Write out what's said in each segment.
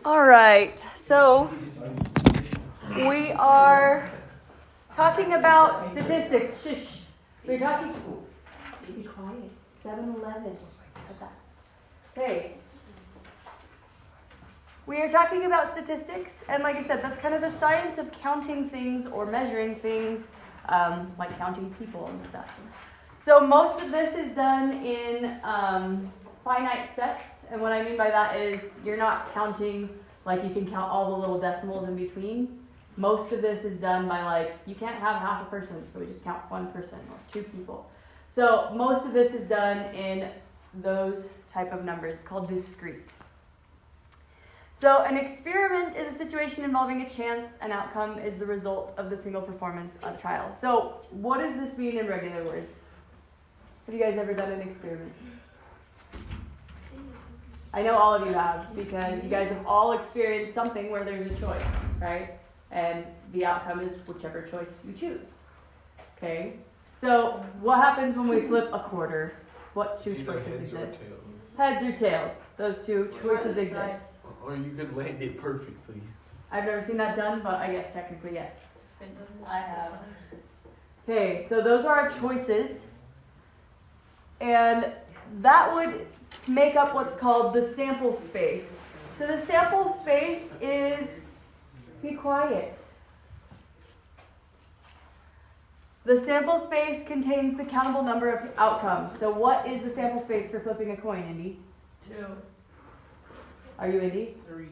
All right, so we are talking about statistics. Shush. We're talking. Be quiet. 7-Eleven. Okay. We are talking about statistics, and like I said, that's kind of the science of counting things or measuring things, like counting people and stuff. So most of this is done in finite sets, and what I mean by that is you're not counting like you can count all the little decimals in between. Most of this is done by like, you can't have half a person, so we just count one person or two people. So most of this is done in those type of numbers called discrete. So an experiment is a situation involving a chance. An outcome is the result of the single performance of a trial. So what does this mean in regular words? Have you guys ever done an experiment? I know all of you have, because you guys have all experienced something where there's a choice, right? And the outcome is whichever choice you choose. Okay? So what happens when we flip a quarter? What two choices exist? Heads or tails. Those two choices exist. Or you could land it perfectly. I've never seen that done, but I guess technically yes. I have. Okay, so those are our choices. And that would make up what's called the sample space. So the sample space is, be quiet. The sample space contains the countable number of outcomes. So what is the sample space for flipping a coin, Indy? 2. Are you Indy? 3.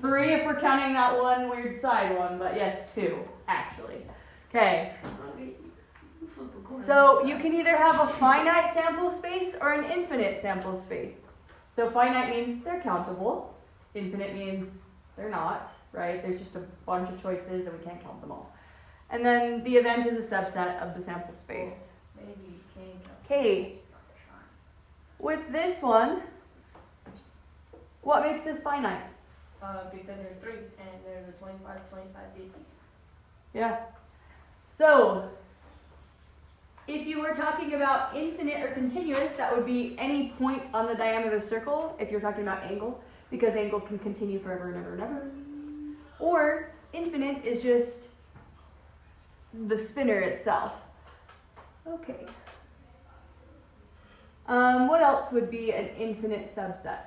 3 if we're counting that one weird side one, but yes, 2, actually. Okay. So you can either have a finite sample space or an infinite sample space. So finite means they're countable. Infinite means they're not, right? There's just a bunch of choices and we can't count them all. And then the event is a subset of the sample space. Maybe can't count. Okay. With this one, what makes this finite? Because there's 3 and there's a 25, 25, 50. Yeah. So, if you were talking about infinite or continuous, that would be any point on the diameter of the circle, if you're talking about angle, because angle can continue forever and ever and ever. Or, infinite is just the spinner itself. Okay. What else would be an infinite subset?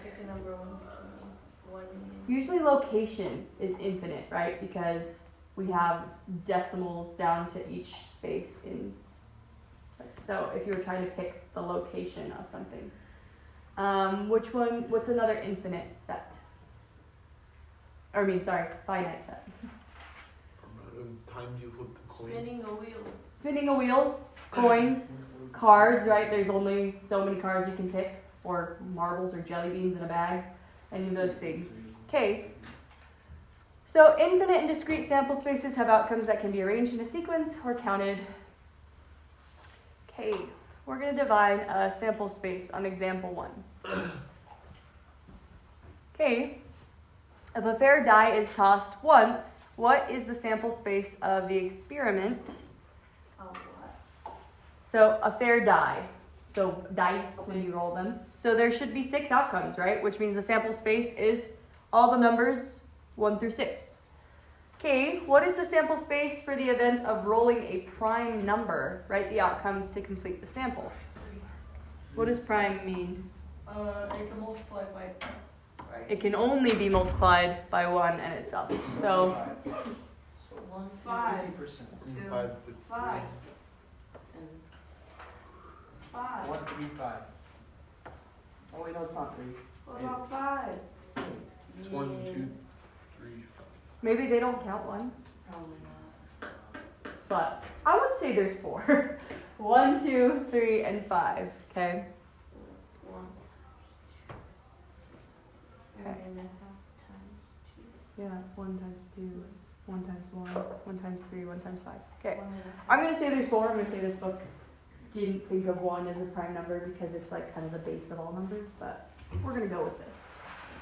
Pick a number 1 between 1 and... Usually location is infinite, right? Because we have decimals down to each space in. So if you were trying to pick the location of something. What's another infinite set? Finite set. Times you flip the coin. Spinning a wheel. Spinning a wheel, coins, cards, right? There's only so many cards you can pick, or marbles or jelly beans in a bag, any of those things. Okay. So infinite and discrete sample spaces have outcomes that can be arranged in a sequence or counted. Okay, we're going to divide a sample space on example 1. Okay, if a fair die is tossed once, what is the sample space of the experiment? What? So a fair die, so dice when you roll them. So there should be 6 outcomes, right? Which means the sample space is all the numbers 1 through 6. Okay, what is the sample space for the event of rolling a prime number? Write the outcomes to complete the sample. What does prime mean? It can multiply by 10, right? It can only be multiplied by 1 and itself. So 1, 5, 2, 5, 5, and 5. 1, 3, 5. Oh wait, no, it's not 3. What about 5? It's 1, 2, 3, 5. maybe they don't count 1, Probably not. but I would say there's 4. 1, 2, 3, and 5. Okay. 1. Okay. And then half times 2. Yeah, 1 times 2, 1 times 1, 1 times 3, 1 times 5. Okay. 1 and a half. I'm going to say there's 4. I'm going to say this book didn't think of 1 as a prime number because it's like kind of the base of all numbers, but we're going to go with this.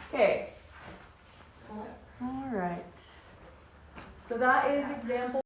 Okay. All right. So that is example